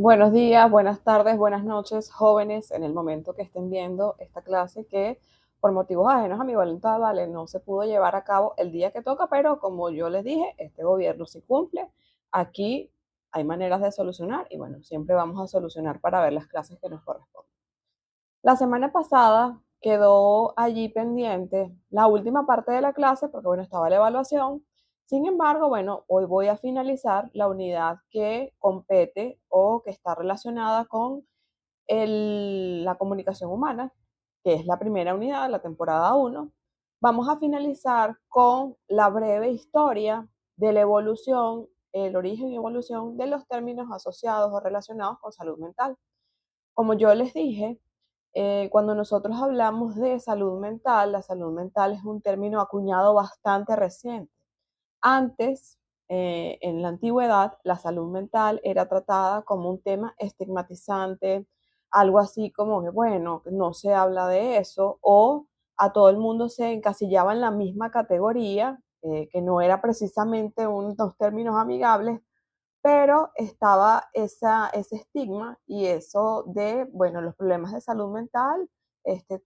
Buenos días, buenas tardes, buenas noches, jóvenes, en el momento que estén viendo esta clase que por motivos ajenos a mi voluntad, vale, no se pudo llevar a cabo el día que toca, pero como yo les dije, este gobierno sí cumple. Aquí hay maneras de solucionar y bueno, siempre vamos a solucionar para ver las clases que nos corresponden. La semana pasada quedó allí pendiente la última parte de la clase porque, bueno, estaba la evaluación. Sin embargo, bueno, hoy voy a finalizar la unidad que compete o que está relacionada con la comunicación humana, que es la primera unidad de la temporada 1. Vamos a finalizar con la breve historia de la evolución, el origen y evolución de los términos asociados o relacionados con salud mental. Como yo les dije, cuando nosotros hablamos de salud mental, la salud mental es un término acuñado bastante reciente. Antes, en la antigüedad, la salud mental era tratada como un tema estigmatizante, algo así como que, bueno, no se habla de eso, o a todo el mundo se encasillaba en la misma categoría, que no era precisamente unos términos amigables, pero estaba ese estigma y eso de, bueno, los problemas de salud mental,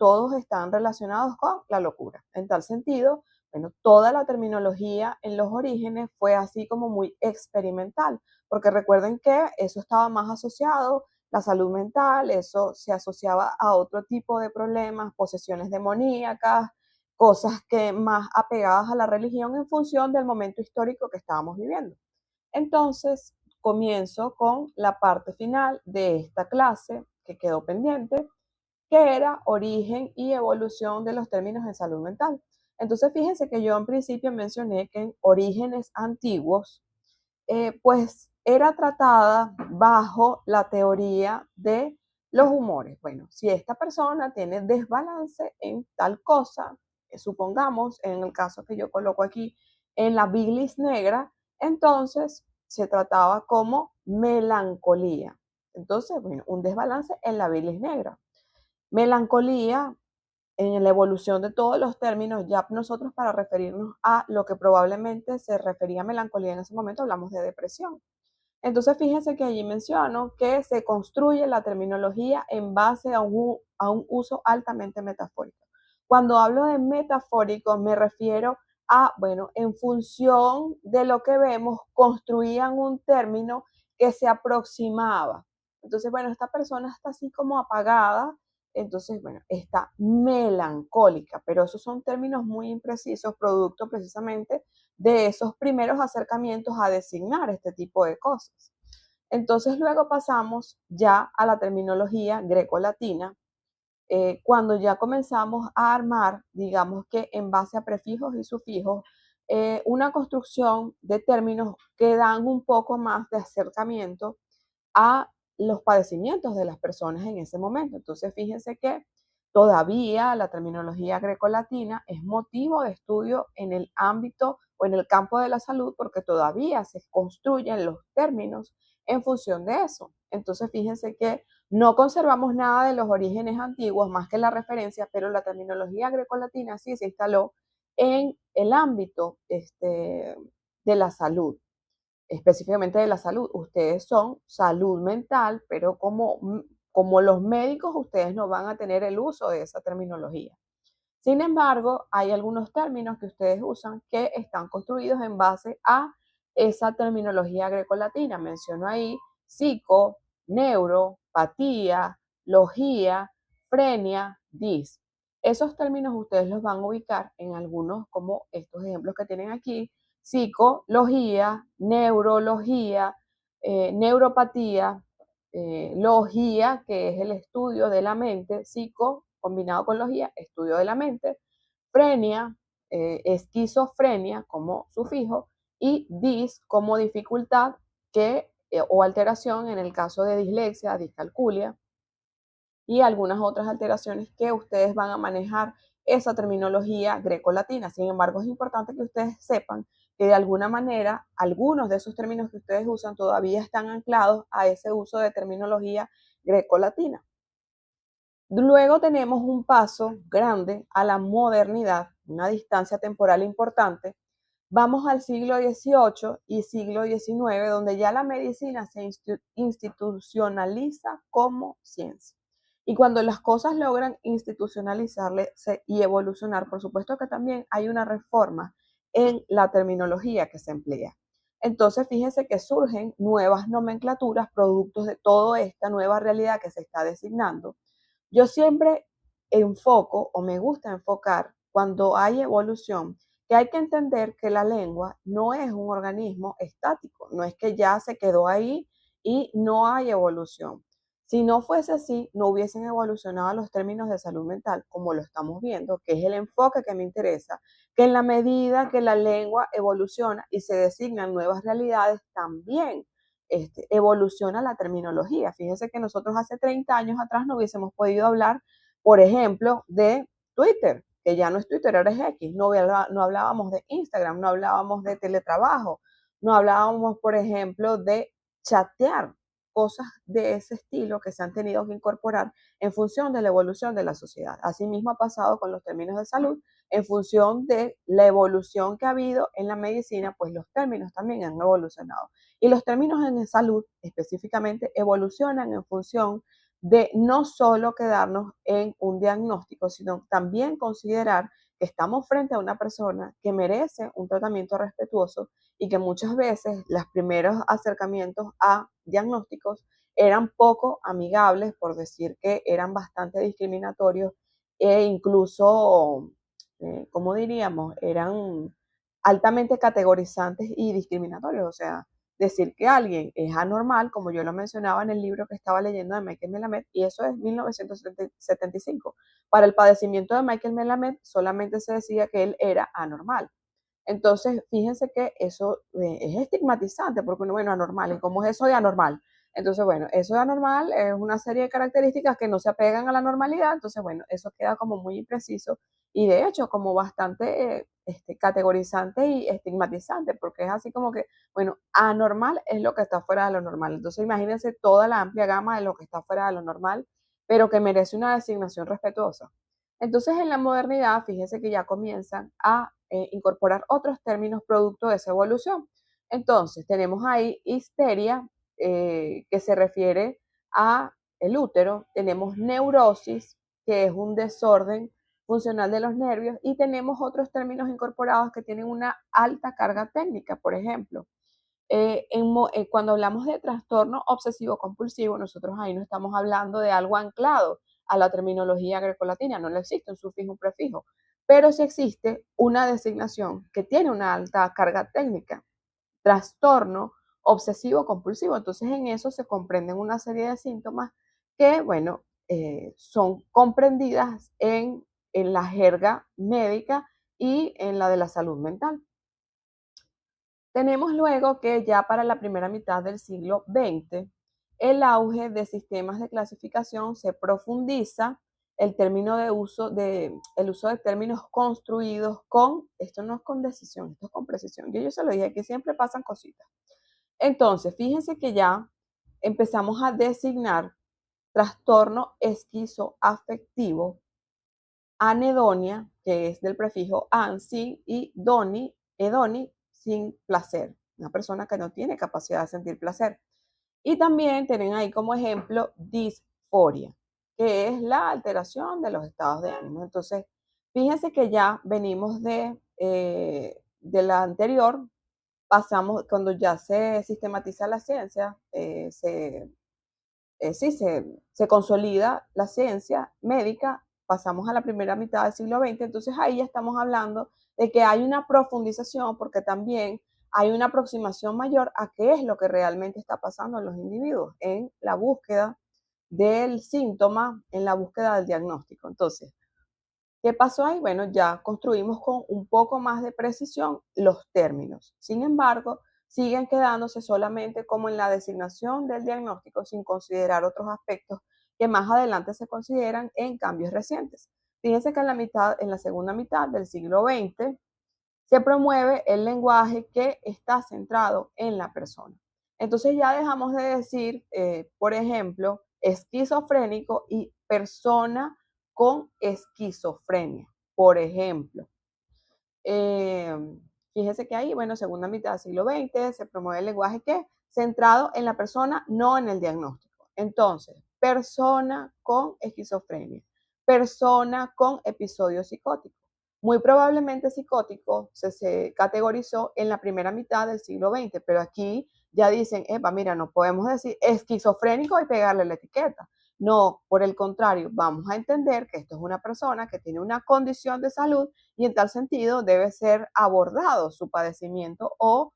todos están relacionados con la locura. En tal sentido, bueno, toda la terminología en los orígenes fue así como muy experimental, porque recuerden que eso estaba más asociado, la salud mental, eso se asociaba a otro tipo de problemas, posesiones demoníacas, cosas que más apegadas a la religión en función del momento histórico que estábamos viviendo. Entonces, comienzo con la parte final de esta clase que quedó pendiente, que era origen y evolución de los términos en salud mental. Entonces, fíjense que yo en principio mencioné que en orígenes antiguos, pues era tratada bajo la teoría de los humores. Bueno, si esta persona tiene desbalance en tal cosa, supongamos en el caso que yo coloco aquí, en la bilis negra, entonces se trataba como melancolía. Entonces, bueno, un desbalance en la bilis negra. Melancolía, en la evolución de todos los términos, ya nosotros para referirnos a lo que probablemente se refería a melancolía en ese momento, hablamos de depresión. Entonces, fíjense que allí menciono que se construye la terminología en base a un uso altamente metafórico. Cuando hablo de metafórico, me refiero a, bueno, en función de lo que vemos, construían un término que se aproximaba. Entonces, bueno, esta persona está así como apagada, entonces, bueno, está melancólica, pero esos son términos muy imprecisos, producto precisamente de esos primeros acercamientos a designar este tipo de cosas. Entonces luego pasamos ya a la terminología greco-latina, cuando ya comenzamos a armar, digamos que en base a prefijos y sufijos, una construcción de términos que dan un poco más de acercamiento a los padecimientos de las personas en ese momento. Entonces, fíjense que todavía la terminología grecolatina es motivo de estudio en el ámbito o en el campo de la salud porque todavía se construyen los términos en función de eso. Entonces, fíjense que no conservamos nada de los orígenes antiguos más que la referencia, pero la terminología grecolatina sí se instaló en el ámbito de la salud, específicamente de la salud. Ustedes son salud mental, pero como los médicos, ustedes no van a tener el uso de esa terminología. Sin embargo, hay algunos términos que ustedes usan que están construidos en base a esa terminología grecolatina. Menciono ahí psico, neuro, patía, logía, frenia, dis. Esos términos ustedes los van a ubicar en algunos como estos ejemplos que tienen aquí: psicología, neurología, neuropatía, logía, que es el estudio de la mente, psico combinado con logía, estudio de la mente, frenia, esquizofrenia como sufijo, y dis como dificultad o alteración en el caso de dislexia, discalculia y algunas otras alteraciones que ustedes van a manejar esa terminología grecolatina. Sin embargo, es importante que ustedes sepan que de alguna manera algunos de esos términos que ustedes usan todavía están anclados a ese uso de terminología grecolatina. Luego tenemos un paso grande a la modernidad, una distancia temporal importante, Vamos al siglo XVIII y siglo XIX, donde ya la medicina se institucionaliza como ciencia. Y cuando las cosas logran institucionalizarse y evolucionar, por supuesto que también hay una reforma en la terminología que se emplea. Entonces, fíjense que surgen nuevas nomenclaturas, productos de toda esta nueva realidad que se está designando. Yo siempre enfoco o me gusta enfocar cuando hay evolución que hay que entender que la lengua no es un organismo estático, no es que ya se quedó ahí y no hay evolución. Si no fuese así, no hubiesen evolucionado los términos de salud mental, como lo estamos viendo, que es el enfoque que me interesa, que en la medida que la lengua evoluciona y se designan nuevas realidades, también evoluciona la terminología. Fíjense que nosotros hace 30 años atrás no hubiésemos podido hablar, por ejemplo, de Twitter, que ya no es Twitter, ahora es X. No, no hablábamos de Instagram, no hablábamos de teletrabajo, no hablábamos, por ejemplo, de chatear, cosas de ese estilo que se han tenido que incorporar en función de la evolución de la sociedad. Asimismo ha pasado con los términos de salud, en función de la evolución que ha habido en la medicina, pues los términos también han evolucionado. Y los términos en salud específicamente evolucionan en función de no solo quedarnos en un diagnóstico, sino también considerar que estamos frente a una persona que merece un tratamiento respetuoso y que muchas veces los primeros acercamientos a diagnósticos eran poco amigables, por decir que eran bastante discriminatorios e incluso, ¿cómo diríamos? Eran altamente categorizantes y discriminatorios. O sea, decir que alguien es anormal, como yo lo mencionaba en el libro que estaba leyendo de Michael Melamed, y eso es 1975. Para el padecimiento de Michael Melamed solamente se decía que él era anormal. Entonces, fíjense que eso es estigmatizante, porque uno, bueno, anormal, ¿y cómo es eso de anormal? Entonces, bueno, eso de anormal es una serie de características que no se apegan a la normalidad, entonces, bueno, eso queda como muy impreciso y de hecho como bastante categorizante y estigmatizante, porque es así como que, bueno, anormal es lo que está fuera de lo normal. Entonces, imagínense toda la amplia gama de lo que está fuera de lo normal, pero que merece una designación respetuosa. Entonces, en la modernidad, fíjense que ya comienzan a incorporar otros términos producto de esa evolución. Entonces, tenemos ahí histeria, que se refiere a el útero, tenemos neurosis, que es un desorden funcional de los nervios, y tenemos otros términos incorporados que tienen una alta carga técnica. Por ejemplo, cuando hablamos de trastorno obsesivo compulsivo, nosotros ahí no estamos hablando de algo anclado a la terminología grecolatina, no le existe un sufijo, un prefijo, pero sí existe una designación que tiene una alta carga técnica, trastorno obsesivo compulsivo. Entonces en eso se comprenden una serie de síntomas que, bueno, son comprendidas en la jerga médica y en la de la salud mental. Tenemos luego que ya para la primera mitad del siglo XX, el auge de sistemas de clasificación se profundiza, el uso de términos construidos con, esto no es con decisión, esto es con precisión. Yo se lo dije, que siempre pasan cositas. Entonces, fíjense que ya empezamos a designar trastorno esquizoafectivo, anedonia, que es del prefijo an, sin, y doni, edoni, sin placer. Una persona que no tiene capacidad de sentir placer. Y también tienen ahí como ejemplo disforia, que es la alteración de los estados de ánimo. Entonces, fíjense que ya venimos de la anterior, pasamos, cuando ya se sistematiza la ciencia, sí, se consolida la ciencia médica, pasamos a la primera mitad del siglo XX, entonces ahí ya estamos hablando de que hay una profundización porque también hay una aproximación mayor a qué es lo que realmente está pasando en los individuos, en la búsqueda del síntoma, en la búsqueda del diagnóstico. Entonces, ¿qué pasó ahí? Bueno, ya construimos con un poco más de precisión los términos. Sin embargo, siguen quedándose solamente como en la designación del diagnóstico sin considerar otros aspectos que más adelante se consideran en cambios recientes. Fíjense que en la segunda mitad del siglo XX se promueve el lenguaje que está centrado en la persona. Entonces ya dejamos de decir, por ejemplo, esquizofrénico y persona con esquizofrenia, por ejemplo. Eh, fíjese que ahí, bueno, segunda mitad del siglo XX, se promueve el lenguaje que centrado en la persona, no en el diagnóstico. Entonces, persona con esquizofrenia, persona con episodio psicótico. Muy probablemente psicótico se categorizó en la primera mitad del siglo XX, pero aquí ya dicen, epa, mira, no podemos decir esquizofrénico y pegarle la etiqueta. No, por el contrario, vamos a entender que esto es una persona que tiene una condición de salud y en tal sentido debe ser abordado su padecimiento o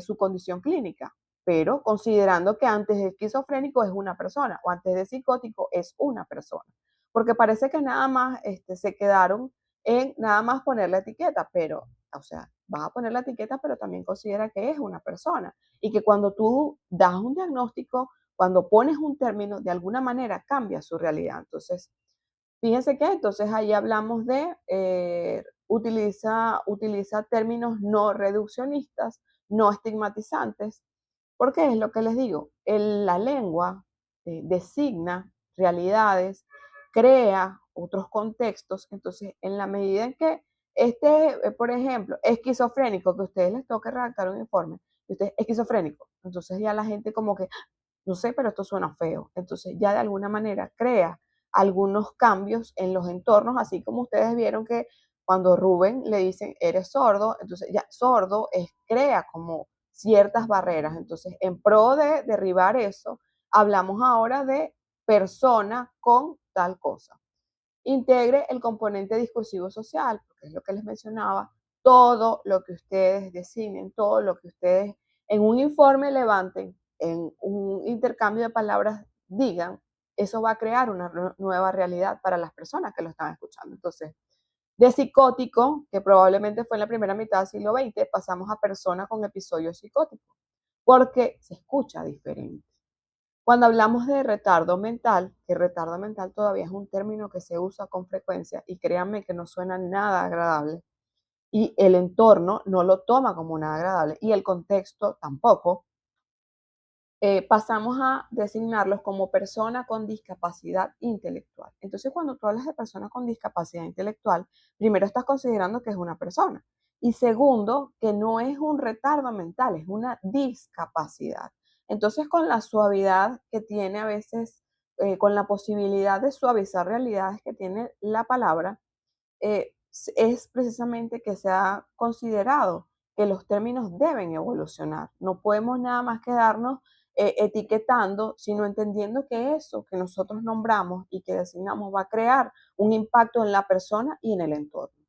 su condición clínica, pero considerando que antes de esquizofrénico es una persona o antes de psicótico es una persona, porque parece que nada más se quedaron en nada más poner la etiqueta, pero, o sea, vas a poner la etiqueta, pero también considera que es una persona y que cuando tú das un diagnóstico, cuando pones un término, de alguna manera cambia su realidad. Entonces, fíjense que entonces ahí hablamos de utiliza términos no reduccionistas, no estigmatizantes, porque es lo que les digo, la lengua designa realidades, crea otros contextos, entonces en la medida en que por ejemplo, esquizofrénico, que a ustedes les toque redactar un informe, y usted es esquizofrénico, entonces ya la gente como que, no sé, pero esto suena feo. Entonces ya de alguna manera crea algunos cambios en los entornos, así como ustedes vieron que cuando Rubén le dicen, eres sordo, entonces ya sordo crea como ciertas barreras. Entonces, en pro de derribar eso, hablamos ahora de persona con tal cosa. Integre el componente discursivo social, porque es lo que les mencionaba, todo lo que ustedes designen, todo lo que ustedes en un informe levanten, en un intercambio de palabras digan, eso va a crear una nueva realidad para las personas que lo están escuchando. Entonces, de psicótico, que probablemente fue en la primera mitad del siglo XX, pasamos a persona con episodio psicótico, porque se escucha diferente. Cuando hablamos de retardo mental, que retardo mental todavía es un término que se usa con frecuencia y créanme que no suena nada agradable y el entorno no lo toma como nada agradable y el contexto tampoco, pasamos a designarlos como persona con discapacidad intelectual. Entonces, cuando tú hablas de persona con discapacidad intelectual, primero estás considerando que es una persona y segundo, que no es un retardo mental, es una discapacidad. Entonces, con la suavidad que tiene a veces, con la posibilidad de suavizar realidades que tiene la palabra, es precisamente que se ha considerado que los términos deben evolucionar. No podemos nada más quedarnos etiquetando, sino entendiendo que eso que nosotros nombramos y que designamos va a crear un impacto en la persona y en el entorno.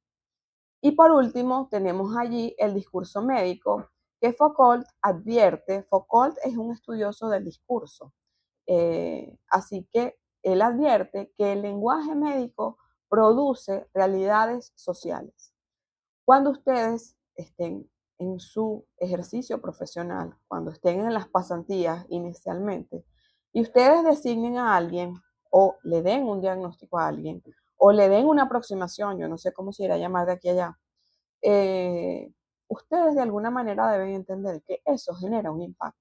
Y por último, tenemos allí el discurso médico, que Foucault advierte. Foucault es un estudioso del discurso, así que él advierte que el lenguaje médico produce realidades sociales. Cuando ustedes estén en su ejercicio profesional, cuando estén en las pasantías inicialmente, y ustedes designen a alguien o le den un diagnóstico a alguien o le den una aproximación, yo no sé cómo se irá a llamar de aquí a allá, eh, ustedes de alguna manera deben entender que eso genera un impacto.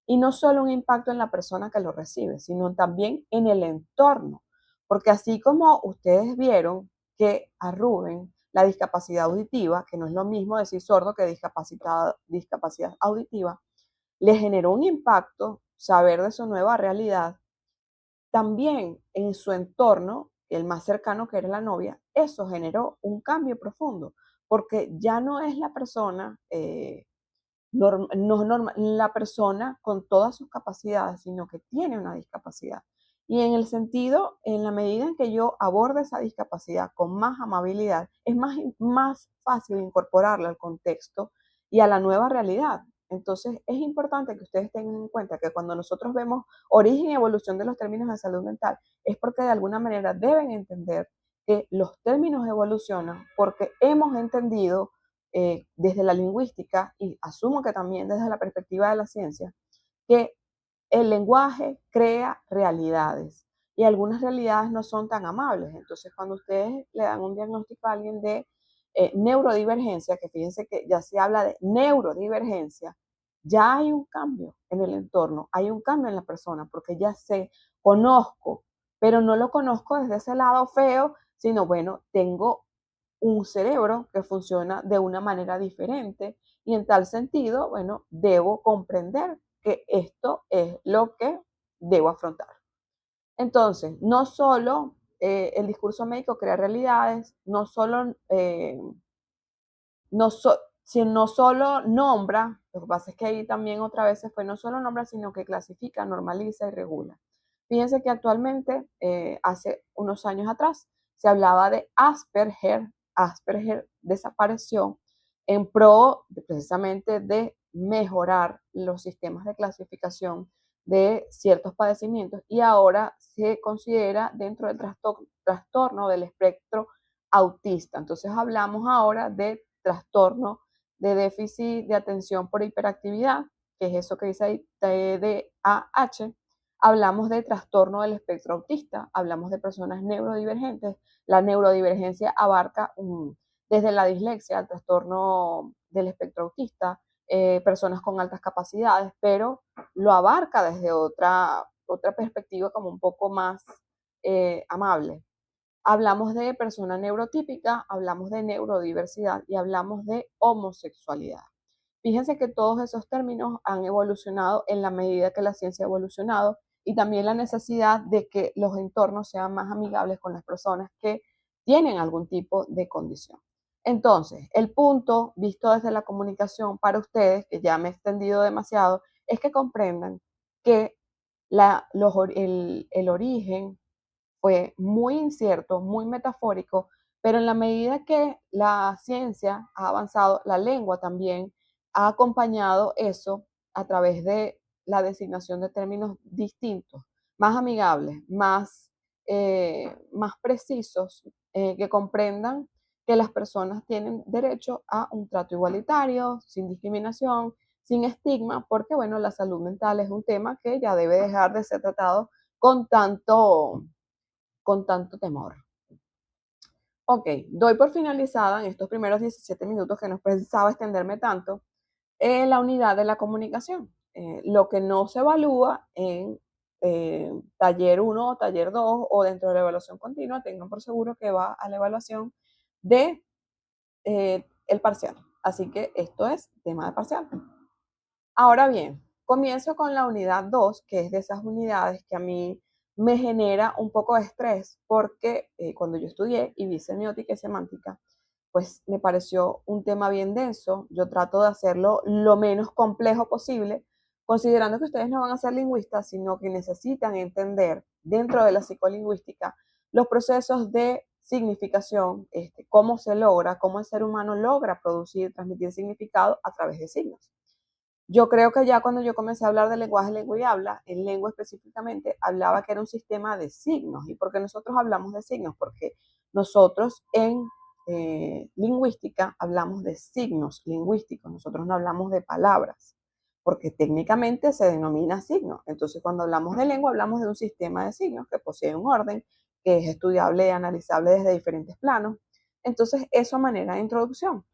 Y no solo un impacto en la persona que lo recibe, sino también en el entorno. Porque así como ustedes vieron que a Rubén la discapacidad auditiva, que no es lo mismo decir sordo que discapacidad auditiva, le generó un impacto saber de su nueva realidad, también en su entorno, el más cercano que era la novia, eso generó un cambio profundo, porque ya no es la persona, la persona con todas sus capacidades, sino que tiene una discapacidad. Y en el sentido, en la medida en que yo aborde esa discapacidad con más amabilidad, es más fácil incorporarla al contexto y a la nueva realidad. Entonces, es importante que ustedes tengan en cuenta que cuando nosotros vemos origen y evolución de los términos de salud mental, es porque de alguna manera deben entender que los términos evolucionan porque hemos entendido desde la lingüística y asumo que también desde la perspectiva de la ciencia, que el lenguaje crea realidades y algunas realidades no son tan amables. Entonces, cuando ustedes le dan un diagnóstico a alguien de neurodivergencia, que fíjense que ya se habla de neurodivergencia, ya hay un cambio en el entorno, hay un cambio en la persona, porque ya sé, conozco, pero no lo conozco desde ese lado feo, sino bueno, tengo un cerebro que funciona de una manera diferente y en tal sentido, bueno, debo comprender que esto es lo que debo afrontar. Entonces, no solo el discurso médico crea realidades, no solo no, si no solo nombra, lo que pasa es que ahí también otra vez se fue, no solo nombra, sino que clasifica, normaliza y regula. Fíjense que actualmente, hace unos años atrás, se hablaba de Asperger. Asperger desapareció en pro precisamente de mejorar los sistemas de clasificación de ciertos padecimientos y ahora se considera dentro del trastorno del espectro autista. Entonces hablamos ahora de trastorno de déficit de atención por hiperactividad, que es eso que dice ahí, TDAH. Hablamos de trastorno del espectro autista, hablamos de personas neurodivergentes. La neurodivergencia abarca desde la dislexia al trastorno del espectro autista, personas con altas capacidades, pero lo abarca desde otra perspectiva como un poco más amable. Hablamos de persona neurotípica, hablamos de neurodiversidad y hablamos de homosexualidad. Fíjense que todos esos términos han evolucionado en la medida que la ciencia ha evolucionado y también la necesidad de que los entornos sean más amigables con las personas que tienen algún tipo de condición. Entonces, el punto visto desde la comunicación para ustedes, que ya me he extendido demasiado, es que comprendan que el origen fue muy incierto, muy metafórico, pero en la medida que la ciencia ha avanzado, la lengua también ha acompañado eso a través de la designación de términos distintos, más amigables, más precisos, que comprendan que las personas tienen derecho a un trato igualitario, sin discriminación, sin estigma, porque bueno, la salud mental es un tema que ya debe dejar de ser tratado con tanto temor. Ok, doy por finalizada en estos primeros 17 minutos que no pensaba extenderme tanto, la unidad de la comunicación. Lo que no se evalúa en taller 1 o taller 2 o dentro de la evaluación continua, tengan por seguro que va a la evaluación de el parcial. Así que esto es tema de parcial. Ahora bien, comienzo con la unidad 2, que es de esas unidades que a mí me genera un poco de estrés, porque cuando yo estudié y vi semiótica y semántica, pues me pareció un tema bien denso. Yo trato de hacerlo lo menos complejo posible, considerando que ustedes no van a ser lingüistas, sino que necesitan entender dentro de la psicolingüística los procesos de significación, cómo se logra, cómo el ser humano logra producir, transmitir significado a través de signos. Yo creo que ya cuando yo comencé a hablar de lenguaje, lengua y habla, en lengua específicamente, hablaba que era un sistema de signos. ¿Y por qué nosotros hablamos de signos? Porque nosotros en lingüística hablamos de signos lingüísticos, nosotros no hablamos de palabras, porque técnicamente se denomina signo. Entonces, cuando hablamos de lengua, hablamos de un sistema de signos que posee un orden, que es estudiable y analizable desde diferentes planos. Entonces, eso a manera de introducción.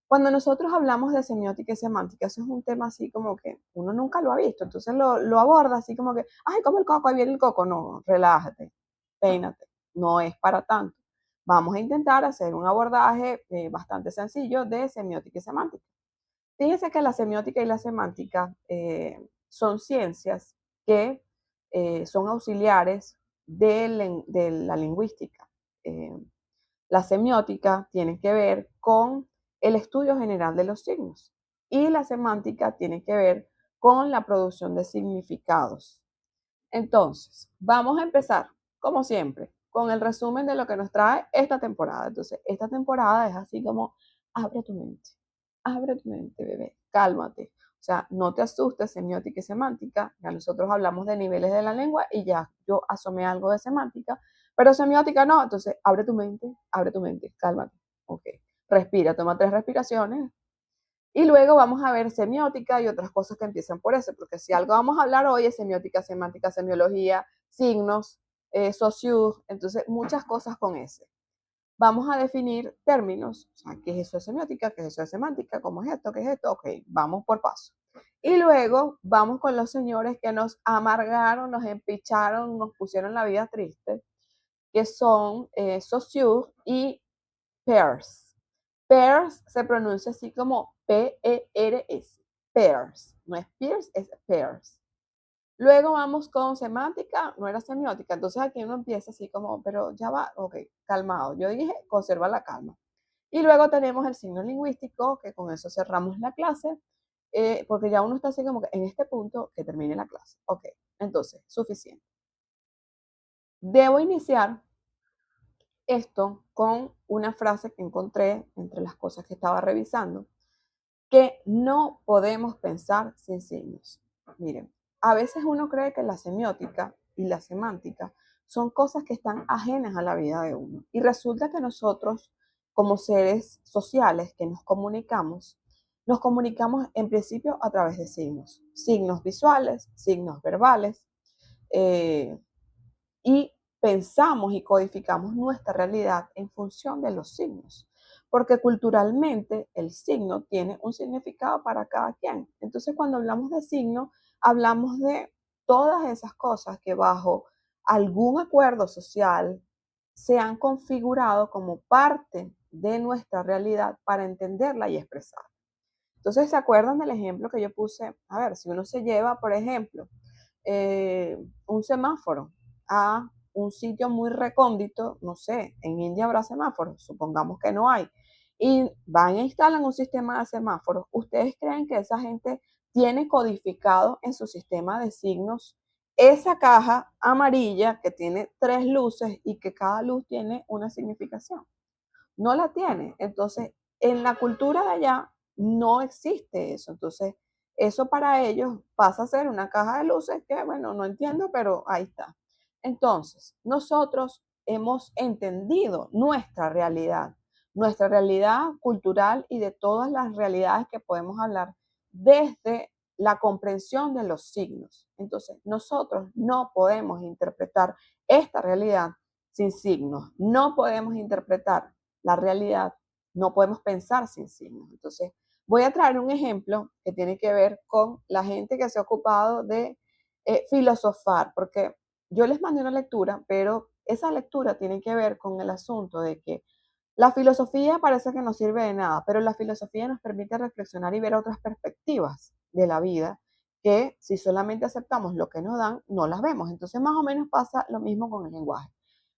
Cuando nosotros hablamos de semiótica y semántica, eso es un tema así como que uno nunca lo ha visto, entonces lo aborda así como que, ay, como el coco, ahí viene el coco. No, relájate, peínate, no es para tanto. Vamos a intentar hacer un abordaje bastante sencillo de semiótica y semántica. Fíjense que la semiótica y la semántica son ciencias que son auxiliares de la lingüística. Eh, la semiótica tiene que ver con el estudio general de los signos y la semántica tiene que ver con la producción de significados. Entonces, vamos a empezar, como siempre, con el resumen de lo que nos trae esta temporada. Entonces, esta temporada es así como, abre tu mente, bebé, cálmate. O sea, no te asustes, semiótica y semántica. Ya nosotros hablamos de niveles de la lengua y ya yo asomé algo de semántica, pero semiótica no. Entonces, abre tu mente, cálmate. Ok, respira, toma 3 respiraciones. Y luego vamos a ver semiótica y otras cosas que empiezan por eso, porque si algo vamos a hablar hoy es semiótica, semántica, semiología, signos, socius, entonces muchas cosas con ese. Vamos a definir términos, o sea, ¿qué es eso de semiótica? ¿Qué es eso de semántica? ¿Cómo es esto? ¿Qué es esto? Ok, vamos por paso. Y luego vamos con los señores que nos amargaron, nos empicharon, nos pusieron la vida triste, que son Saussure y Peirce. Pears se pronuncia así como P-E-R-S. Pears. No es pears, es pears. Luego vamos con semántica, no era semiótica. Entonces aquí uno empieza así como, pero ya va, ok, calmado. Yo dije, conserva la calma. Y luego tenemos el signo lingüístico, que con eso cerramos la clase, porque ya uno está así como que en este punto que termine la clase. Ok, entonces, suficiente. Debo iniciar esto con una frase que encontré entre las cosas que estaba revisando, que no podemos pensar sin signos. Miren, a veces uno cree que la semiótica y la semántica son cosas que están ajenas a la vida de uno. Y resulta que nosotros, como seres sociales que nos comunicamos en principio a través de signos. Signos visuales, signos verbales, eh, y pensamos y codificamos nuestra realidad en función de los signos, porque culturalmente el signo tiene un significado para cada quien. Entonces, cuando hablamos de signo, hablamos de todas esas cosas que bajo algún acuerdo social se han configurado como parte de nuestra realidad para entenderla y expresarla. Entonces, ¿se acuerdan del ejemplo que yo puse? A ver, si uno se lleva, por ejemplo, un semáforo a un sitio muy recóndito, no sé, en India habrá semáforos, supongamos que no hay, y van e instalan un sistema de semáforos, ¿ustedes creen que esa gente tiene codificado en su sistema de signos esa caja amarilla que tiene 3 luces y que cada luz tiene una significación? No la tiene. Entonces, en la cultura de allá no existe eso. Entonces, eso para ellos pasa a ser una caja de luces que, bueno, no entiendo, pero ahí está. Entonces, nosotros hemos entendido nuestra realidad cultural y de todas las realidades que podemos hablar desde la comprensión de los signos. Entonces, nosotros no podemos interpretar esta realidad sin signos. No podemos interpretar la realidad, no podemos pensar sin signos. Entonces, voy a traer un ejemplo que tiene que ver con la gente que se ha ocupado de filosofar, porque yo les mandé una lectura, pero esa lectura tiene que ver con el asunto de que la filosofía parece que no sirve de nada, pero la filosofía nos permite reflexionar y ver otras perspectivas de la vida que si solamente aceptamos lo que nos dan, no las vemos. Entonces, más o menos pasa lo mismo con el lenguaje.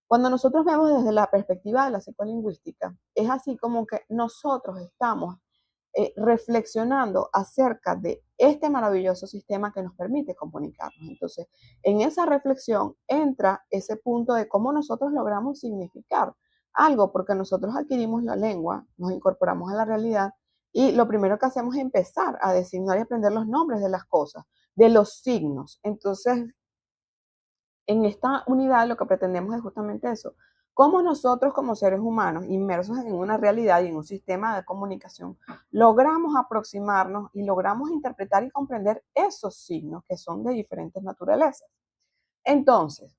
Cuando nosotros vemos desde la perspectiva de la psicolingüística, es así como que nosotros estamos reflexionando acerca de este maravilloso sistema que nos permite comunicarnos. Entonces, en esa reflexión entra ese punto de cómo nosotros logramos significar algo, porque nosotros adquirimos la lengua, nos incorporamos a la realidad y lo primero que hacemos es empezar a designar y aprender los nombres de las cosas, de los signos. Entonces, en esta unidad lo que pretendemos es justamente eso. Cómo nosotros como seres humanos inmersos en una realidad y en un sistema de comunicación logramos aproximarnos y logramos interpretar y comprender esos signos que son de diferentes naturalezas. Entonces,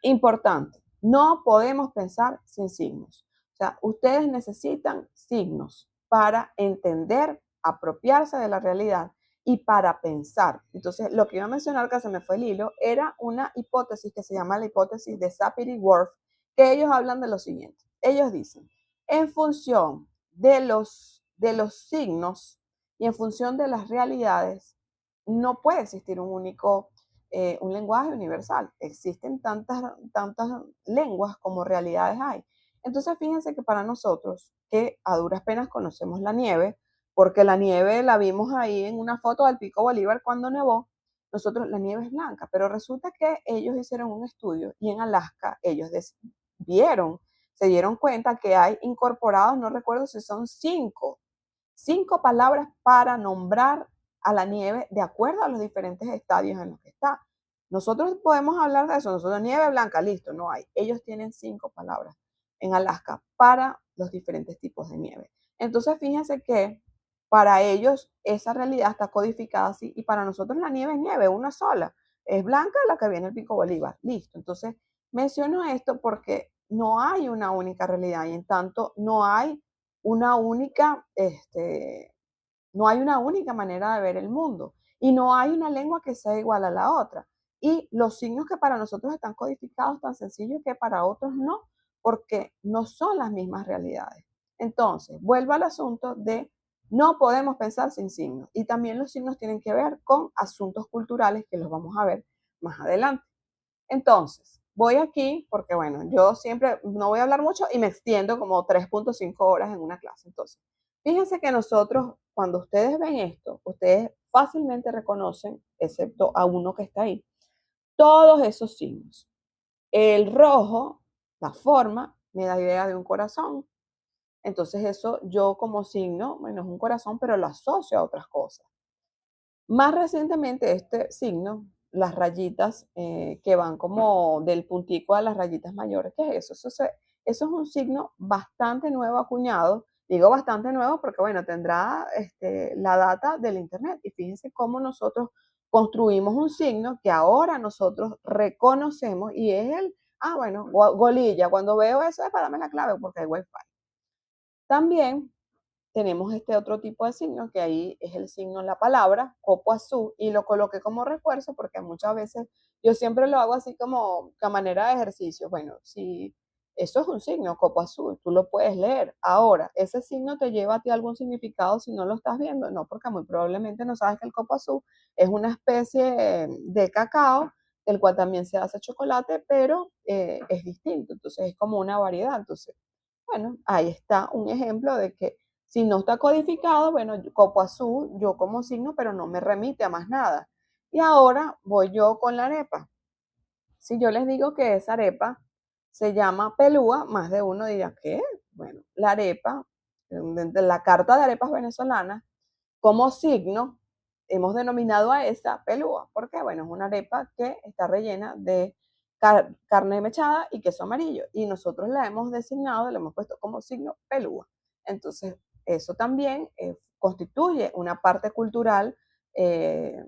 importante, no podemos pensar sin signos. O sea, ustedes necesitan signos para entender, apropiarse de la realidad y para pensar. Entonces, lo que iba a mencionar, que se me fue el hilo, era una hipótesis que se llama la hipótesis de Sapir-Whorf, que ellos hablan de lo siguiente. Ellos dicen, en función de los signos y en función de las realidades, no puede existir un lenguaje universal. Existen tantas lenguas como realidades hay. Entonces, fíjense que para nosotros, que a duras penas conocemos la nieve, porque la nieve la vimos ahí en una foto del Pico Bolívar cuando nevó, nosotros la nieve es blanca, pero resulta que ellos hicieron un estudio y en Alaska ellos vieron, se dieron cuenta que hay incorporados, no recuerdo si son cinco palabras para nombrar a la nieve de acuerdo a los diferentes estadios en los que está. Nosotros podemos hablar de eso, nosotros nieve blanca, listo, no hay. Ellos tienen 5 palabras en Alaska para los diferentes tipos de nieve. Entonces, fíjense que para ellos esa realidad está codificada así y para nosotros la nieve es nieve, una sola. Es blanca la que viene el Pico Bolívar, listo. Entonces, menciono esto porque no hay una única realidad y en tanto no hay una única, no hay una única manera de ver el mundo y no hay una lengua que sea igual a la otra. Y los signos que para nosotros están codificados tan sencillos que para otros no, porque no son las mismas realidades. Entonces, vuelvo al asunto de no podemos pensar sin signos. Y también los signos tienen que ver con asuntos culturales que los vamos a ver más adelante. Entonces, voy aquí porque, bueno, yo siempre no voy a hablar mucho y me extiendo como 3.5 horas en una clase. Entonces, fíjense que nosotros, cuando ustedes ven esto, ustedes fácilmente reconocen, excepto a uno que está ahí, todos esos signos. El rojo, la forma, me da idea de un corazón. Entonces eso yo como signo, bueno, es un corazón, pero lo asocio a otras cosas. Más recientemente este signo, las rayitas que van como del puntico a las rayitas mayores, ¿qué es eso? Eso es un signo bastante nuevo acuñado. Digo bastante nuevo porque, bueno, tendrá la data del internet. Y fíjense cómo nosotros construimos un signo que ahora nosotros reconocemos y es bueno, golilla. Cuando veo eso es para darme la clave porque hay wifi. También tenemos este otro tipo de signo, que ahí es el signo en la palabra, copo azul, y lo coloqué como refuerzo porque muchas veces yo siempre lo hago así como a manera de ejercicio. Bueno, si eso es un signo, copo azul, tú lo puedes leer. Ahora, ¿ese signo te lleva a ti algún significado si no lo estás viendo? No, porque muy probablemente no sabes que el copo azul es una especie de cacao, del cual también se hace chocolate, pero es distinto, entonces es como una variedad. Entonces, bueno, ahí está un ejemplo de que si no está codificado, bueno, copo azul, yo como signo, pero no me remite a más nada. Y ahora voy yo con la arepa. Si yo les digo que esa arepa se llama pelúa, más de uno dirá, ¿qué? Bueno, la arepa, de la carta de arepas venezolanas, como signo, hemos denominado a esa pelúa, porque bueno, es una arepa que está rellena de carne mechada y queso amarillo, y nosotros la hemos designado, le hemos puesto como signo pelúa. Entonces, eso también constituye una parte cultural eh,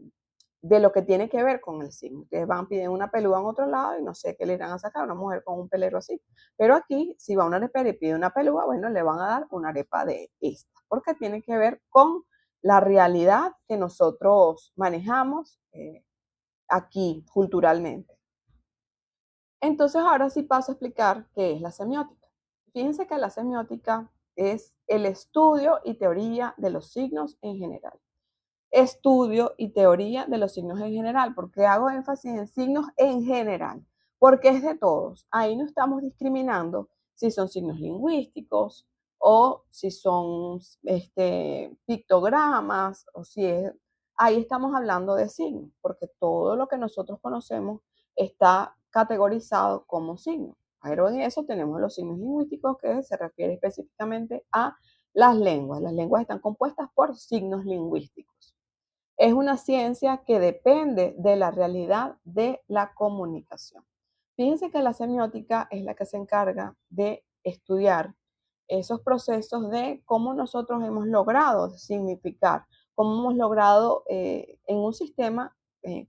de lo que tiene que ver con el signo. Que van, piden una pelúa en otro lado y no sé qué le irán a sacar a una mujer con un pelero así. Pero aquí, si va a una arepera y pide una pelúa, bueno, le van a dar una arepa de esta, porque tiene que ver con la realidad que nosotros manejamos aquí culturalmente. Entonces, ahora sí paso a explicar qué es la semiótica. Fíjense que la semiótica es el estudio y teoría de los signos en general. Estudio y teoría de los signos en general. ¿Por qué hago énfasis en signos en general? Porque es de todos. Ahí no estamos discriminando si son signos lingüísticos o si son pictogramas o si es... Ahí estamos hablando de signos, porque todo lo que nosotros conocemos está categorizado como signo. Pero en eso tenemos los signos lingüísticos, que se refiere específicamente a las lenguas. Las lenguas están compuestas por signos lingüísticos. Es una ciencia que depende de la realidad de la comunicación. Fíjense que la semiótica es la que se encarga de estudiar esos procesos de cómo nosotros hemos logrado significar, cómo hemos logrado en un sistema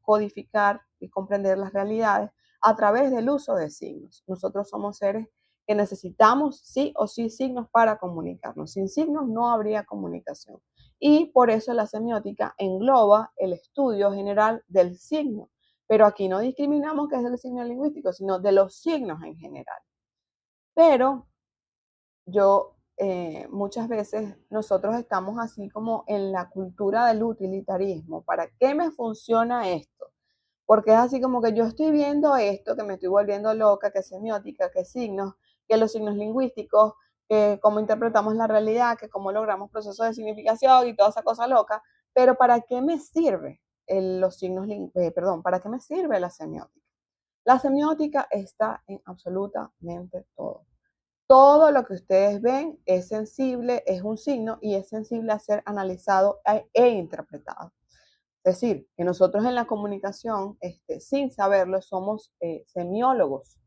codificar y comprender las realidades a través del uso de signos. Nosotros somos seres que necesitamos sí o sí signos para comunicarnos. Sin signos no habría comunicación. Y por eso la semiótica engloba el estudio general del signo. Pero aquí no discriminamos que es del signo lingüístico, sino de los signos en general. Pero yo muchas veces nosotros estamos así como en la cultura del utilitarismo. ¿Para qué me funciona esto? Porque es así como que yo estoy viendo esto, que me estoy volviendo loca, que es semiótica, que signos, que los signos lingüísticos, que cómo interpretamos la realidad, que cómo logramos procesos de significación y toda esa cosa loca. Pero ¿para qué me sirve los signos, perdón, para qué me sirve la semiótica? La semiótica está en absolutamente todo. Todo lo que ustedes ven es sensible, es un signo y es sensible a ser analizado e interpretado. Es decir, que nosotros en la comunicación, sin saberlo, somos semiólogos,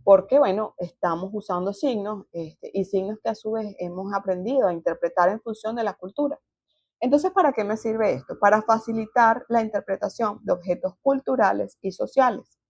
porque, bueno, estamos usando signos y signos que a su vez hemos aprendido a interpretar en función de la cultura. Entonces, ¿para qué me sirve esto? Para facilitar la interpretación de objetos culturales y sociales,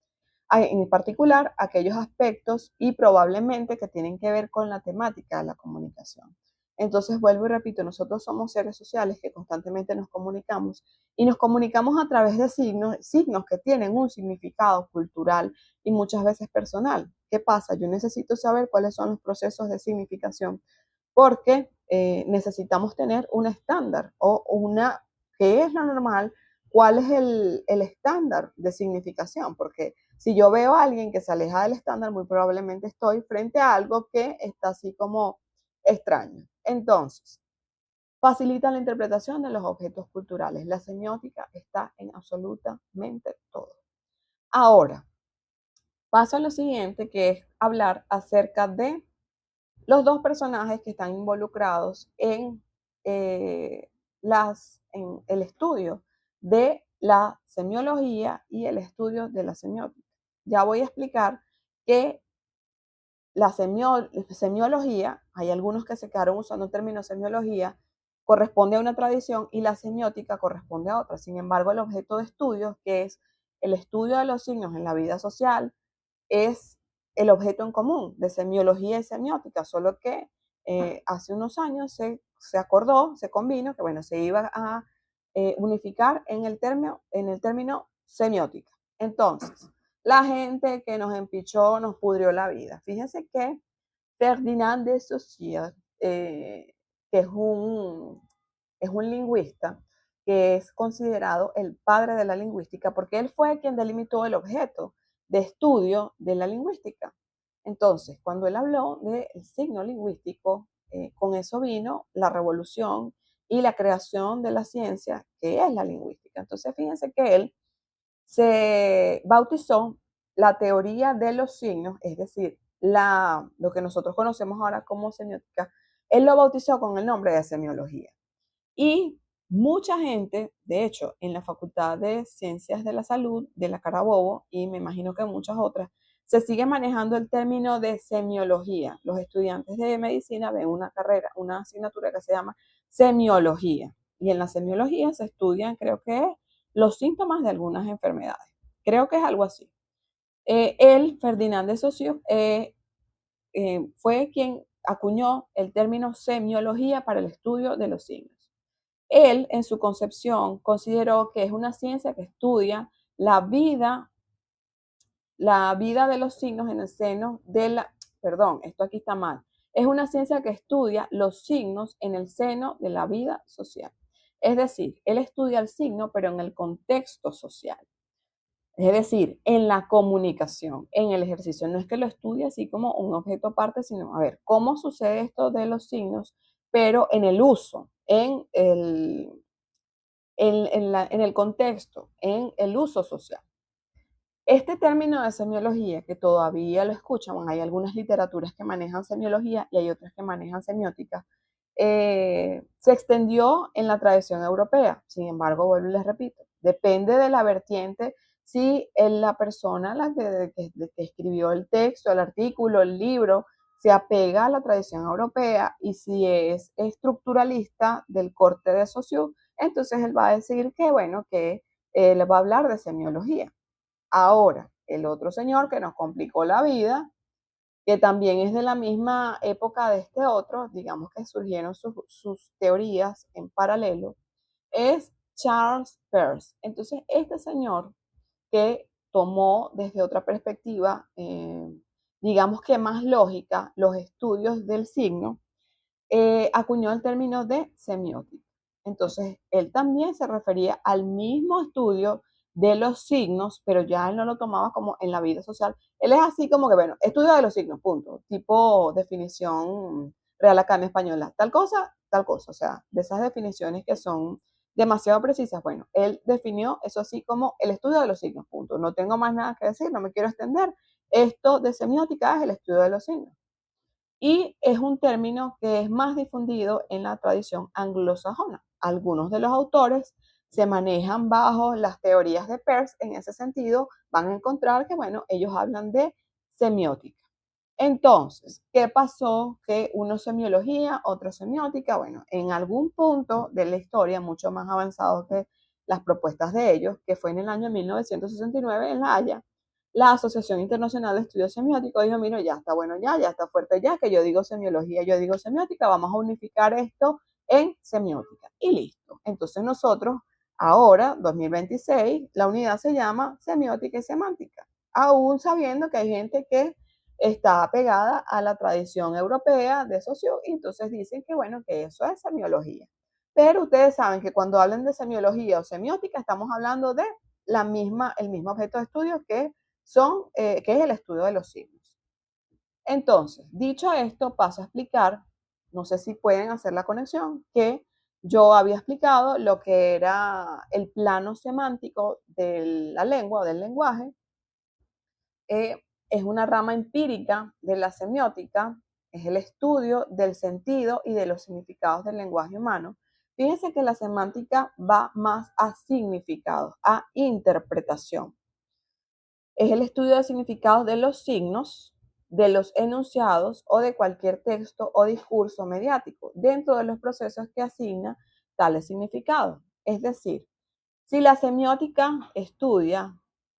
en particular aquellos aspectos y probablemente que tienen que ver con la temática de la comunicación. Entonces, vuelvo y repito, nosotros somos seres sociales que constantemente nos comunicamos y nos comunicamos a través de signos que tienen un significado cultural y muchas veces personal. ¿Qué pasa? Yo necesito saber cuáles son los procesos de significación porque necesitamos tener un estándar o una, ¿qué es lo normal? ¿Cuál es el estándar de significación? Porque si yo veo a alguien que se aleja del estándar, muy probablemente estoy frente a algo que está así como extraño. Entonces, facilita la interpretación de los objetos culturales. La semiótica está en absolutamente todo. Ahora, paso a lo siguiente, que es hablar acerca de los dos personajes que están involucrados eh, en el estudio de la semiología y el estudio de la semiótica. Ya voy a explicar que la semiología, hay algunos que se quedaron usando el término semiología, corresponde a una tradición y la semiótica corresponde a otra. Sin embargo, el objeto de estudio, que es el estudio de los signos en la vida social, es el objeto en común de semiología y semiótica, solo que hace unos años se acordó, se combinó, que bueno, se iba a unificar en el término semiótica. Entonces, la gente que nos empichó, nos pudrió la vida. Fíjense que Ferdinand de Saussure, que es un lingüista, que es considerado el padre de la lingüística, porque él fue quien delimitó el objeto de estudio de la lingüística. Entonces, cuando él habló del signo lingüístico, con eso vino la revolución y la creación de la ciencia, que es la lingüística. Entonces, fíjense que él se bautizó la teoría de los signos, es decir, lo que nosotros conocemos ahora como semiótica, él lo bautizó con el nombre de semiología. Y mucha gente, de hecho, en la Facultad de Ciencias de la Salud de la Carabobo, y me imagino que muchas otras, se sigue manejando el término de semiología. Los estudiantes de medicina ven una carrera, una asignatura que se llama semiología. Y en la semiología se estudian, creo que, los síntomas de algunas enfermedades. Creo que es algo así. Él, Ferdinand de Saussure, fue quien acuñó el término semiología para el estudio de los signos. Él, en su concepción, consideró que es una ciencia que estudia la vida de los signos en el seno de la, perdón, esto aquí está mal, es una ciencia que estudia los signos en el seno de la vida social. Es decir, él estudia el signo, pero en el contexto social. Es decir, en la comunicación, en el ejercicio. No es que lo estudie así como un objeto aparte, sino a ver cómo sucede esto de los signos, pero en el uso, en el contexto, en el uso social. Este término de semiología, que todavía lo escuchan, hay algunas literaturas que manejan semiología y hay otras que manejan semiótica, se extendió en la tradición europea. Sin embargo, vuelvo y les repito, depende de la vertiente si la persona que escribió el texto, el artículo, el libro, se apega a la tradición europea y si es estructuralista del corte de Saussure, entonces él va a decir que, bueno, que le va a hablar de semiología. Ahora, el otro señor que nos complicó la vida, que también es de la misma época de este otro, digamos que surgieron sus teorías en paralelo, es Charles Peirce. Entonces, este señor que tomó desde otra perspectiva, digamos que más lógica, los estudios del signo, acuñó el término de semiótica. Entonces, él también se refería al mismo estudio de los signos, pero ya él no lo tomaba como en la vida social. Él es así como que, bueno, estudio de los signos, punto. Tipo definición Real Academia Española. Tal cosa. O sea, de esas definiciones que son demasiado precisas. Bueno, él definió eso así como el estudio de los signos, punto. No tengo más nada que decir, no me quiero extender. Esto de semiótica es el estudio de los signos y es un término que es más difundido en la tradición anglosajona. Algunos de los autores se manejan bajo las teorías de Peirce en ese sentido, van a encontrar que, bueno, ellos hablan de semiótica. Entonces, ¿qué pasó? Que uno semiología, otro semiótica. Bueno, en algún punto de la historia, mucho más avanzado que las propuestas de ellos, que fue en el año 1969 en La Haya, la Asociación Internacional de Estudios Semióticos dijo, mira, ya está bueno ya está fuerte ya, que yo digo semiología, yo digo semiótica, vamos a unificar esto en semiótica. Y listo. Entonces nosotros, ahora, 2026, la unidad se llama semiótica y semántica, aún sabiendo que hay gente que está pegada a la tradición europea de Saussure, y entonces dicen que, bueno, que eso es semiología. Pero ustedes saben que cuando hablan de semiología o semiótica, estamos hablando de el mismo objeto de estudio que es el estudio de los signos. Entonces, dicho esto, paso a explicar, no sé si pueden hacer la conexión, que yo había explicado lo que era el plano semántico de la lengua o del lenguaje. Es una rama empírica de la semiótica, es el estudio del sentido y de los significados del lenguaje humano. Fíjense que la semántica va más a significados, a interpretación. Es el estudio de significados de los signos, de los enunciados o de cualquier texto o discurso mediático dentro de los procesos que asigna tales significados. Es decir, si la semiótica estudia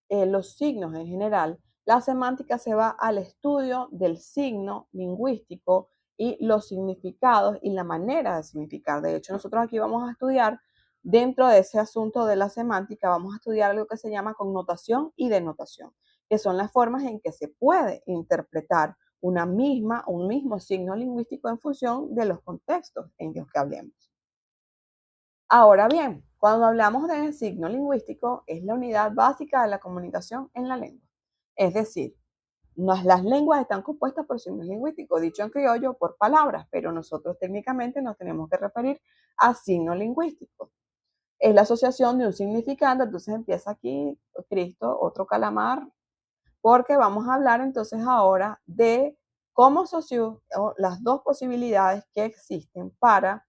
los signos en general, la semántica se va al estudio del signo lingüístico y los significados y la manera de significar. De hecho, nosotros aquí vamos a estudiar, dentro de ese asunto de la semántica, vamos a estudiar algo que se llama connotación y denotación, que son las formas en que se puede interpretar un mismo signo lingüístico en función de los contextos en los que hablemos. Ahora bien, cuando hablamos de signo lingüístico, es la unidad básica de la comunicación en la lengua. Es decir, las lenguas están compuestas por signos lingüísticos, dicho en criollo, por palabras, pero nosotros técnicamente nos tenemos que referir a signo lingüístico. Es la asociación de un significante, entonces empieza aquí Cristo, otro calamar, porque vamos a hablar entonces ahora de cómo Saussure, o las dos posibilidades que existen para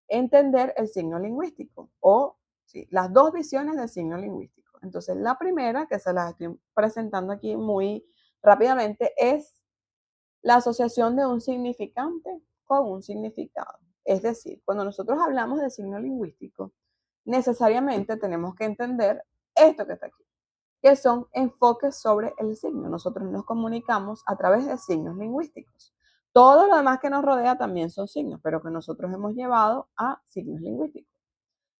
entender el signo lingüístico o sí, las dos visiones del signo lingüístico. Entonces, la primera, que se las estoy presentando aquí muy rápidamente, es la asociación de un significante con un significado. Es decir, cuando nosotros hablamos de signo lingüístico, necesariamente tenemos que entender esto que está aquí, que son enfoques sobre el signo. Nosotros nos comunicamos a través de signos lingüísticos. Todo lo demás que nos rodea también son signos, pero que nosotros hemos llevado a signos lingüísticos.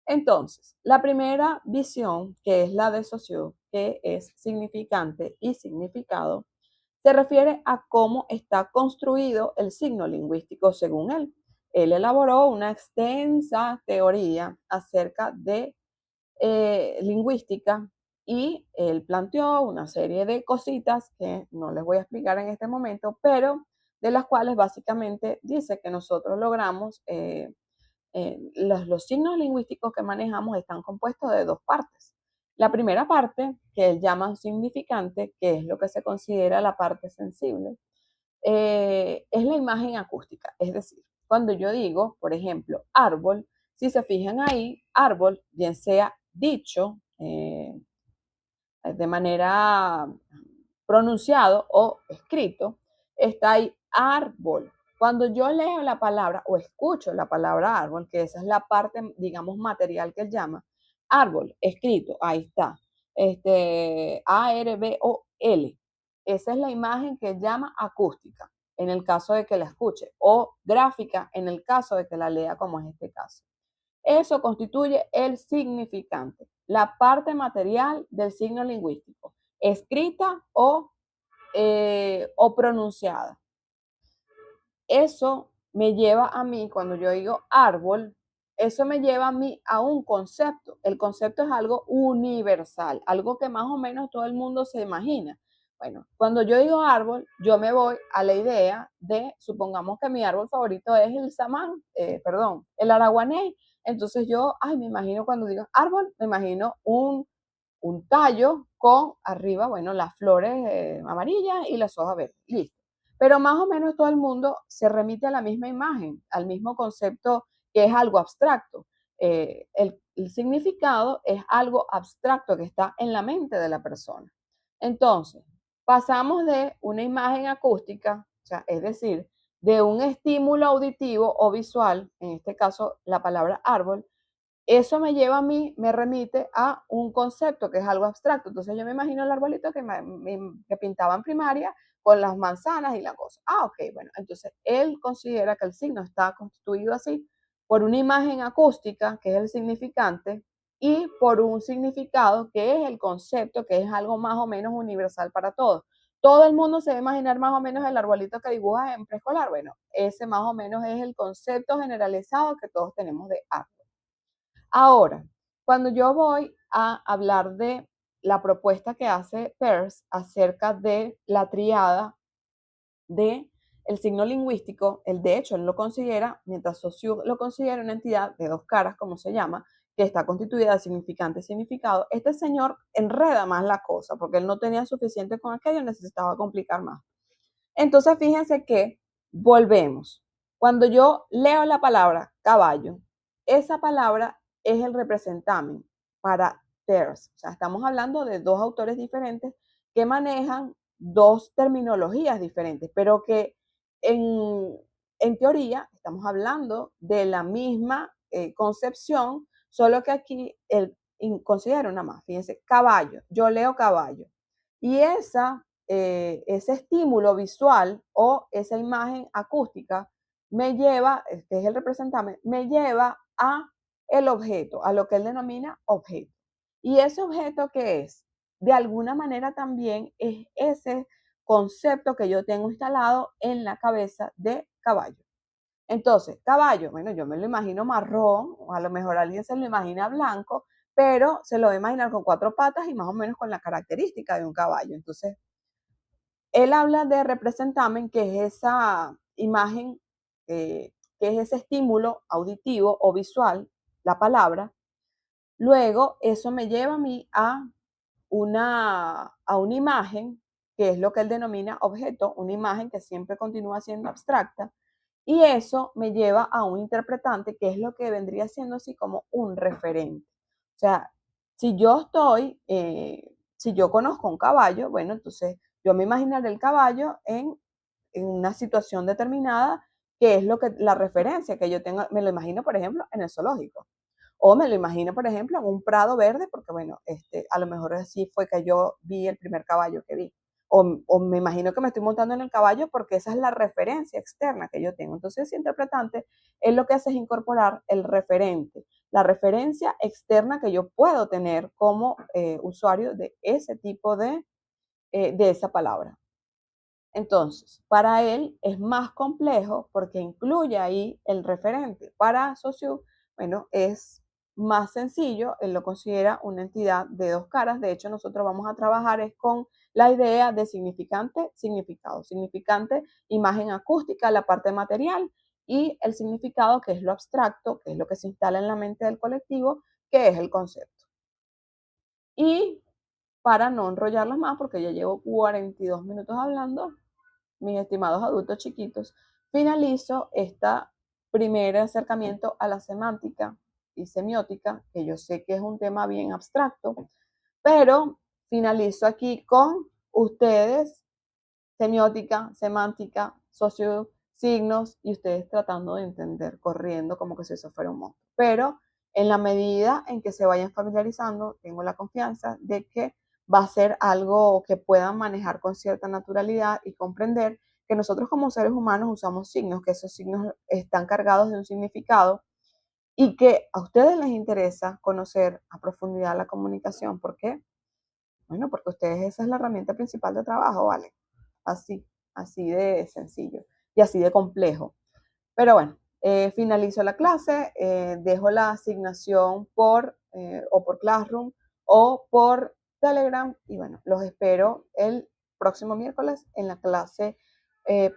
Entonces, la primera visión, que es la de Saussure, que es significante y significado, se refiere a cómo está construido el signo lingüístico según él. Él elaboró una extensa teoría acerca de lingüística y él planteó una serie de cositas que no les voy a explicar en este momento, pero de las cuales básicamente dice que nosotros logramos, los signos lingüísticos que manejamos están compuestos de dos partes. La primera parte, que él llama significante, que es lo que se considera la parte sensible, es la imagen acústica. Es decir, cuando yo digo, por ejemplo, árbol, si se fijan ahí, árbol, bien sea dicho de manera pronunciado o escrito, está ahí árbol. Cuando yo leo la palabra o escucho la palabra árbol, que esa es la parte, digamos, material que él llama, árbol, escrito, ahí está, A-R-B-O-L. Esa es la imagen que él llama acústica, en el caso de que la escuche, o gráfica, en el caso de que la lea, como es este caso. Eso constituye el significante, la parte material del signo lingüístico, escrita o pronunciada. Eso me lleva a mí, cuando yo digo árbol, eso me lleva a mí a un concepto. El concepto es algo universal, algo que más o menos todo el mundo se imagina. Bueno, cuando yo digo árbol, yo me voy a la idea de, supongamos que mi árbol favorito es el samán, el araguaney. Entonces yo, me imagino cuando digo árbol, me imagino un tallo con arriba, bueno, las flores amarillas y las hojas verdes. Listo. Pero más o menos todo el mundo se remite a la misma imagen, al mismo concepto, que es algo abstracto. El significado es algo abstracto que está en la mente de la persona. Entonces, pasamos de una imagen acústica, o sea, es decir, de un estímulo auditivo o visual, en este caso la palabra árbol. Eso me lleva a mí, me remite a un concepto que es algo abstracto. Entonces yo me imagino el arbolito que pintaba en primaria con las manzanas y la cosa. Ok, bueno, entonces él considera que el signo está constituido así por una imagen acústica, que es el significante, y por un significado, que es el concepto, que es algo más o menos universal para todos. todo el mundo se va a imaginar más o menos el arbolito que dibujas en preescolar. Bueno, ese más o menos es el concepto generalizado que todos tenemos de árbol. Ahora, cuando yo voy a hablar de la propuesta que hace Peirce acerca de la triada de el signo lingüístico, él de hecho él lo considera, mientras Saussure lo considera una entidad de dos caras, como se llama, que está constituida de significante y significado, este señor enreda más la cosa, porque él no tenía suficiente con aquello, necesitaba complicar más. Entonces, fíjense que volvemos. Cuando yo leo la palabra caballo, esa palabra es el representamen para Peirce. O sea, estamos hablando de dos autores diferentes que manejan dos terminologías diferentes, pero que en teoría estamos hablando de la misma concepción, solo que aquí él considera una más. Fíjense, caballo, yo leo caballo. Y ese estímulo visual o esa imagen acústica me lleva, que es el representante, me lleva a el objeto, a lo que él denomina objeto. Y ese objeto que es, de alguna manera también es ese concepto que yo tengo instalado en la cabeza de caballo. Entonces, caballo, bueno, yo me lo imagino marrón, o a lo mejor alguien se lo imagina blanco, pero se lo va a imaginar con cuatro patas y más o menos con la característica de un caballo. Entonces, él habla de representamen, que es esa imagen, que es ese estímulo auditivo o visual, la palabra. Luego, eso me lleva a mí a una imagen, que es lo que él denomina objeto, una imagen que siempre continúa siendo abstracta, y eso me lleva a un interpretante, que es lo que vendría siendo así como un referente. O sea, si yo conozco un caballo, bueno, entonces yo me imaginaré el caballo en una situación determinada, que es la referencia que yo tengo, me lo imagino, por ejemplo, en el zoológico. O me lo imagino, por ejemplo, en un prado verde, porque bueno, a lo mejor así fue que yo vi el primer caballo que vi. O me imagino que me estoy montando en el caballo porque esa es la referencia externa que yo tengo. Entonces, ese interpretante, él lo que hace es incorporar el referente, la referencia externa que yo puedo tener como usuario de ese tipo de esa palabra. Entonces, para él es más complejo porque incluye ahí el referente. Para Saussure, bueno, es más sencillo, él lo considera una entidad de dos caras. De hecho, nosotros vamos a trabajar es con la idea de significante, significado. Significante, imagen acústica, la parte material, y el significado, que es lo abstracto, que es lo que se instala en la mente del colectivo, que es el concepto. Y para no enrollarlas más, porque ya llevo 42 minutos hablando, mis estimados adultos chiquitos, finalizo este primer acercamiento a la semántica y semiótica, que yo sé que es un tema bien abstracto, pero finalizo aquí con ustedes, semiótica, semántica, socio, signos, y ustedes tratando de entender, corriendo como que si eso fuera un monstruo. Pero en la medida en que se vayan familiarizando, tengo la confianza de que va a ser algo que puedan manejar con cierta naturalidad y comprender que nosotros como seres humanos usamos signos, que esos signos están cargados de un significado y que a ustedes les interesa conocer a profundidad la comunicación. ¿Por qué? Bueno, porque ustedes esa es la herramienta principal de trabajo, ¿vale? Así, así de sencillo y así de complejo. Pero bueno, finalizo la clase, dejo la asignación o por Classroom o por Telegram, y bueno, los espero el próximo miércoles en la clase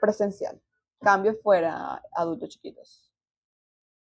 presencial. Cambio fuera, adultos chiquitos.